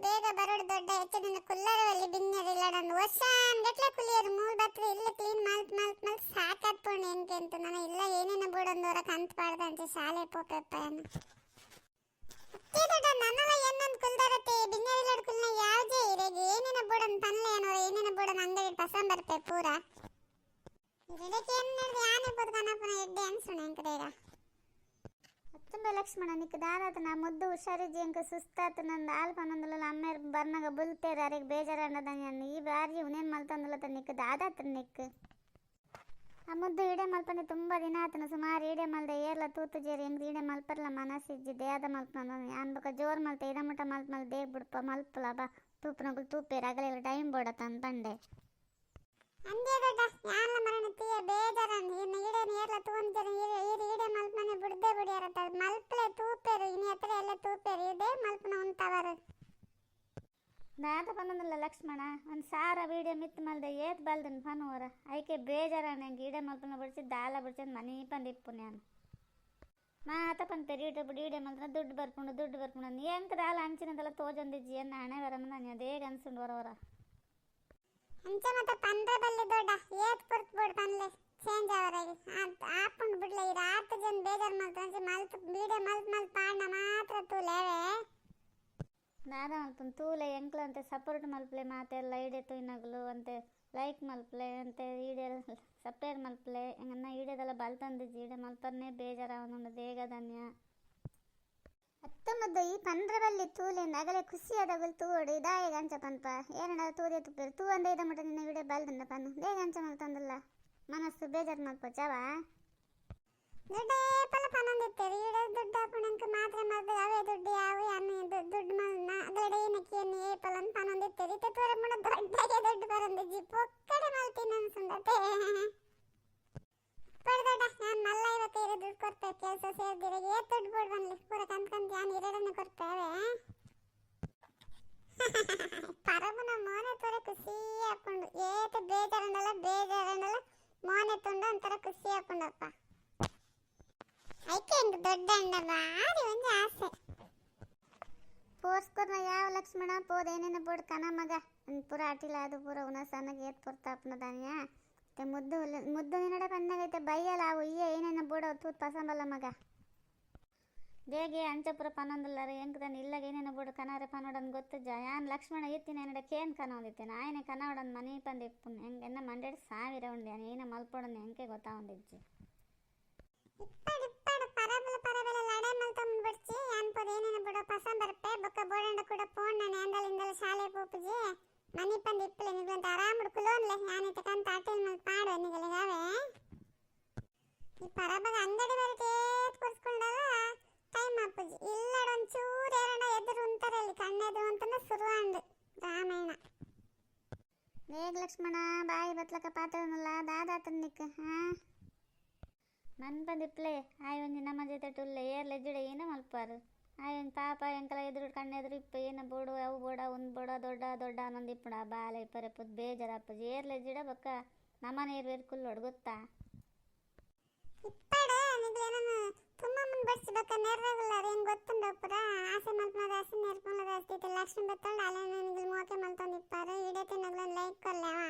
ಬೇಗ ಬರೋಡು ದೊಡ್ಡ ಹೆಚ್ಚಿನ ಕುಲ್ಲರವಲ್ಲಿ ಬಿನ್ನರಿಲ್ಲ ನಾನು ವರ್ಷ ಗಟ್ಲೆ ಕುಲಿಯರು ಮೂಲ್ ಬತ್ರಿ ಇಲ್ಲ ಕ್ಲೀನ್ ಮಲ್ತ್ ಸಾಕಾತ್ಕೊಂಡು ಹೆಂಗೆ ಅಂತ ನಾನು ಇಲ್ಲ ಏನೇನ ಬೋಡೊಂದವರ ಕಂತು ಪಾಡ್ದಂತೆ ಶಾಲೆ ಪೋಪೆಪ್ಪಯನ್ನು ದೊಡ್ಡ ನನ್ನವ ಏನೊಂದು ಕುಲ್ದರತೆ ಬಿನ್ನರಿಲ್ಲ ಕುಲ್ನ ಯಾವ್ದೇ ಇರೆಗೆ ಏನೇನ ಬೋಡನ್ ಪನ್ಲೆ ಏನೋ ಏನೇನ ಬೋಡನ್ ಅಂಗಡಿ ಪಸಂದ್ ಬರ್ಪೆ ಪೂರ ಇದಕ್ಕೆ ಏನು ನಡೆದು ಯಾನೇ ಬೋದು ಕನಪನ ಎಡ್ಡೆ ಅನ್ಸೋಣ ಹೆಂಕರೇಗ ತುಂಬ ಲಕ್ಷ್ಮಣ ನಿಕ್ಕ ದಾರಾತ ನಾ ಮುದ್ದು ಹುಷಾರಿಜ್ಜಿ ಎಂಕ ಸುಸ್ತಾತು ನಂದು ಹಾಲು ಪನ್ನೊಂದುಲ್ಲ ಅಮ್ಮ ಬರ್ನಾಗ ಬುಲ್ತೇರು ಅರೆಗೆ ಬೇಜಾರಂಡದಂಗೆ ಈ ಬಾರಿ ಉನೇನು ಮಲ್ತಂದುಲ್ಲ ನಿಕ್ಕ ದಾದಾತ ನಿಕ್ಕ ಆ ಮುದ್ದು ಈಡೆ ಮಲ್ಪನೆ ತುಂಬ ದಿನ ಆತನ ಸುಮಾರು ಈಡೆ ಮಲ್ದೆ ಏರ್ಲ ತೂತು ಜೇರಿ ಹೆಂಗೆ ಈಡೆ ಮಲ್ಪರ್ಲ ಮನಸ್ಸಿಜ್ಜಿ ದೇಹದ ಮಲ್ಪನ ಅನ್ಬೇಕ ಜೋರು ಮಲ್ತೆ ಇದಮುಟ ಮಲ್ತ್ ದೇಹ ಬಿಡ್ಪ ಮಲ್ಪಲ ಬಾ ತೂಪನಗಳು ತೂಪೇರು ಆಗಲೆಲ್ಲ ಟೈಮ್ ಬೋಡತ್ತ ಅಂದ್ಬಂಡೆ ಅಂದೇ ದೊಡ್ಡ ಯಾನ್ಲ ಮರಣ ತೀಯ ಬೇಜಾರನ್ ಇನ್ನು ಈಡೆ ನೀರ್ಲ ತೂಂಜರ ಈಡೆ ಮಲ್ಪನೆ ಬಿಡ್ದೆ ಬಿಡಿಯಾರತ್ತ ಮಲ್ಪಲೆ ತೂಪೇರು ಇನ್ನು ಎತ್ತರ ಎಲ್ಲ ತೂಪೇರು ಇದೇ ಮಲ್ಪನ ಉಂಟವರು ದಾದ ಬಂದಲ್ಲ ಲಕ್ಷ್ಮಣ ಒಂದು ಸಾರ ವೀಡಿಯೋ ಮಿತ್ ಮಲ್ದೆ ಏತ್ ಬಲ್ದನ್ ಪನೋರ ಐಕೆ ಬೇಜಾರನ್ ಹೆಂಗೆ ಈಡೆ ಮಲ್ಪನ ಬಿಡಿಸಿ ದಾಲ ಬಿಡ್ಸಂದು ಮನೆ ಪಂದಿಪ್ಪು ನಾನು ಮಾತ ಪಂಪೇರು ಈಡೆ ಮಲ್ಪನ ದುಡ್ಡು ಬರ್ಕೊಂಡು ಎಂಕ ದಾಲ ಅಂಚಿನದೆಲ್ಲ ತೋಜೊಂದಿಜ್ಜಿ ಅನ್ನ ಹಣೆ ಬರಮ್ಮ ನಾನು ಅದೇ ಅನ್ಸುಂಡು ಹೊರವರ ಅಂಚ ಮತ್ತೆ ಪಂದ್ರ ಬಲ್ಲಿ ದೊಡ್ಡ ಏತ್ ಪುರ್ತ್ ಬೋಡ್ ಪನ್ಲೆ ಚೇಂಜ್ ಅವರಾಗಿ ಆಪುಂಡು ಬಿಡ್ಲೆ ಇದು 10 ಜನ ಬೇಜಾರು ಮಲ್ತು ಮಲ್ತು ಬೀಡೆ ಮಲ್ತ್ ಪಾಂಡ ಮಾತ್ರ ತೂಲೇವೆ ದಾದ ಮಲ್ಪನ್ ತೂಲೆ ಎಂಕ್ಲ ಅಂತೆ ಸಪೋರ್ಟ್ ಮಲ್ಪಲೆ ಮಾತೆಲ್ಲ ಈಡೆ ತುಯ್ನಗ್ಲು ಅಂತೆ ಲೈಕ್ ಮಲ್ಪಲೆ ಅಂತೆ ಈಡೆ ಸಪ್ರೇಟ್ ಮಲ್ಪಲೆ ಹೆಂಗನ್ನ ಈಡೆದೆಲ್ಲ ಬಲ್ತಂದಿಜ್ಜಿ ಈಡೆ ಮಲ್ಪನ್ನೇ ಬೇಜಾರಾವನುಂಡು ದೇಗ ಧನ್ಯ ಹತ್ತೊಂಬತ್ತು ಈ ಪಂದ್ರವಲ್ಲಿ ತೂಲಿಂದ ಅಗಲೇ ಖುಷಿಯಾದಗಳು ತೂಡು ಇದಾಯ ಗಂಚ ಪನ್ಪ ಏನಡ ತೂದೆ ತುಪ್ಪೇರು ತೂ ಅಂದ ಇದ ಮಟ್ಟ ನಿನ್ನ ವಿಡಿಯೋ ಬಲ್ದಂಡ ಪನ್ನು ದೇ ಗಂಚ ಮಲ್ತಂದಲ್ಲ ಮನಸ್ಸು ಬೇಜಾರು ಮಲ್ಪ ಚವ ದುಡ್ಡ ಏಪಲ ಪನ್ನೊಂದಿತ್ತೇರು ಈಡೆ ದುಡ್ಡು ಹಾಕೊಂಡಂಕ ಮಾತ್ರ ಮಲ್ದ ಅವೇ ದುಡ್ಡು ಯಾವ ಅನ್ನ ದುಡ್ಡು ಮಲ್ನ ಅಗಲಡೆ ಏನಕ್ಕೆ ಏನು ಏಪಲ ಅಂತ ಪನ್ನೊಂದಿತ್ತೇರು ಇತ್ತೆ ತೂರ ಮುಡ ದೊಡ್ಡಗೆ ದುಡ್ಡು ಬರಂದಿಜ್ಜಿ ಪೊಕ್ಕಡೆ ಮಲ್ತೀನಿ ಅನ್ಸುಂಡತೆ ಪಡೆದೊಡ್ಡ ನಾನು ಮಲ್ಲ ಇವತ್ತು ದುಡ್ಡು ಕೊಡ್ತೇವೆ ಕೆಲಸ ಸೇರಿದಿರಿಗೆ ಏತ್ ದುಡ್ಡು ಬೋಡ್ ಬನ್ಲಿ ಪೂರ ಕಂತ್ಕಂತ ನಾನು ಇರಡನ್ನು ಕೊಡ್ತೇವೆ ಪರಮನ ಮೋನೆ ತೋರೆ ಖುಷಿ ಹಾಕೊಂಡು ಏತ್ ಬೇಜಾರಂಡಲ್ಲ ಮೋನೆ ತುಂಡು ಒಂಥರ ಖುಷಿ ಹಾಕೊಂಡಪ್ಪ ಐಕೆ ಹಿಂಗೆ ದೊಡ್ಡ ಅಂಡ ಭಾರಿ ಒಂದು ಆಸೆ ಪೋರ್ಸ್ಕೊರ್ನ ಯಾವ ಲಕ್ಷ್ಮಣ ಪೋದ ಏನೇನು ಬೋಡ್ ಕನ ಮಗ ಪೂರ ಅಟಿಲ ಅದು ಪೂರ ಉನ ಸಣ್ಣಗೆ ಏತ್ ಪುರ್ತಾಪನ ದಾನಿಯ ಮುದ್ದು ನಿನ್ನಡೆ ಪನ್ನಗೈತೆ ಬೈಯಲ್ಲ ಅವು ಏನೇನು ಬೋಡ ತೂತ್ ಪಸಂಬಲ್ಲ ಮಗ ದೇಗೆ ಅಂಚಪುರ ಪನ್ನೊಂದಲ್ಲರ ಎಂಕದನ್ನು ಇಲ್ಲಾಗ ಏನೇನು ಬೋಡು ಕನಾರೆ ಪನ್ನೋಡನ್ ಗೊತ್ತಜ್ಜ ಯಾನ್ ಲಕ್ಷ್ಮಣ ಇತ್ತಿನ ಏನಡೆ ಕೇನ್ ಕನ ಹೊಂದಿತ್ತೇನೆ ಆಯನೆ ಕನ್ನೋಡನ್ ಮನೆ ಪಂದಿಪ್ಪುನ್ ಹೆಂಗೆ ಎನ್ನ ಮಂಡ್ಯಡ್ 1000 ಉಂಡೆ ಏನ ಮಲ್ಪೋಡನ್ ಹೆಂಗೆ ಗೊತ್ತಾವಂದಿಜ್ಜಿ ಪರಬಲ ಲಡೆ ಮಲ್ತಮ್ಮನ್ ಬಿಡ್ಚಿ ಯಾನ್ ಪೋದ ಏನೇನು ಬೋಡ ಪಸಂದ್ ಬರ್ಪೆ ಬೊಕ್ಕ ಬೋಡಂಡ ಕೂಡ ಪೋನ್ ನಾನು ಎಂದಲಿಂದಲ ಶಾಲೆ ಪೋಪುಜಿ ಮನಿ ಪಂದು ಇಪ್ಪಲೆ ನಿಗ್ಲಂತ ಆರಾಮಡು ಕುಲೋನ್ಲೆ ಯಾನಿತ ಕಂತ ಅಟೆಲ್ ಮಲ್ ಪಾಡು ನಿಗಲಿಗಾವೆ ಈ ಪರಬಗ ಅಂಗಡಿ ಬೇರೆ ಟೇತ್ ಕೊರ್ಸ್ಕೊಂಡಲ್ಲ ಟೈಮ್ ಅಪ್ಪುಜಿ ಇಲ್ಲಡ ಒಂಚೂರು ಎರಡ ಎದುರು ಉಂತಾರಲ್ಲಿ ಕಣ್ಣೆದುರು ಅಂತಂದ ಶುರುವಾಂಡು ರಾಮಾಯಣ ಬೇಗ ಲಕ್ಷ್ಮಣ ಬಾಯಿ ಬತ್ಲಕ ಪಾತ್ರನಲ್ಲ ದಾದಾತನ್ ನಿಕ್ಕ ಮನ್ ಪಂದಿಪ್ಲೆ ಆಯ್ ಒಂಜಿ ನಮ್ಮ ಜೊತೆ ಟುಲ್ಲೆ ಏರ್ಲೆ ಜಿಡೆ ಏನ ಮಲ್ಪಾರು ಆಯ್ ಒಂದು ಪಾಪ ಎಂಕಲ ಎದುರು ಕಣ್ಣೆದುರು ಇಪ್ಪ ಏನ ಬೋಡು ಅವು ಬೋಡ ಒಂದು ಬೋಡ ದೊಡ್ಡ ಅನ್ನೊಂದು ಇಪ್ಪುಡ ಬಾಲ ಇಪ್ಪರೆ ಪುದ್ ಬೇಜಾರಪ್ಪಜಿ ಏರ್ಲೆ ಜಿಡ ಬಕ್ಕ ನಮ್ಮನೆ ಏರ್ವೇರು ಕುಲ್ಲೋಡು ಗೊತ್ತಾ ಇಪ್ಪಡ ನಿಗ್ಲೇನನು ತುಂಬ ಮುಂದೆ ಬಡ್ಸಿ ಬಕ್ಕ ನೆರ್ರಗುಲ್ಲಾರ ಹೆಂಗೆ ಗೊತ್ತುಂಡ ಪುರ ಆಸೆ ಮಲ್ಪನದ ಆಸೆ ನೆರ್ಪುನದ ಅಸ್ತಿತ್ತು ಲಕ್ಷ್ಮಿ ಬತ್ತೊಂಡು ಅಲೆ ನಿಗ್ಲು ಮೋಕೆ ಮಲ್ತೊಂದು ಇಪ್ಪಾರು ಇಡತೆ ನಗ್ಲೊಂದು ಲೈಕ್ ಕೊಲ್ಲೆವಾ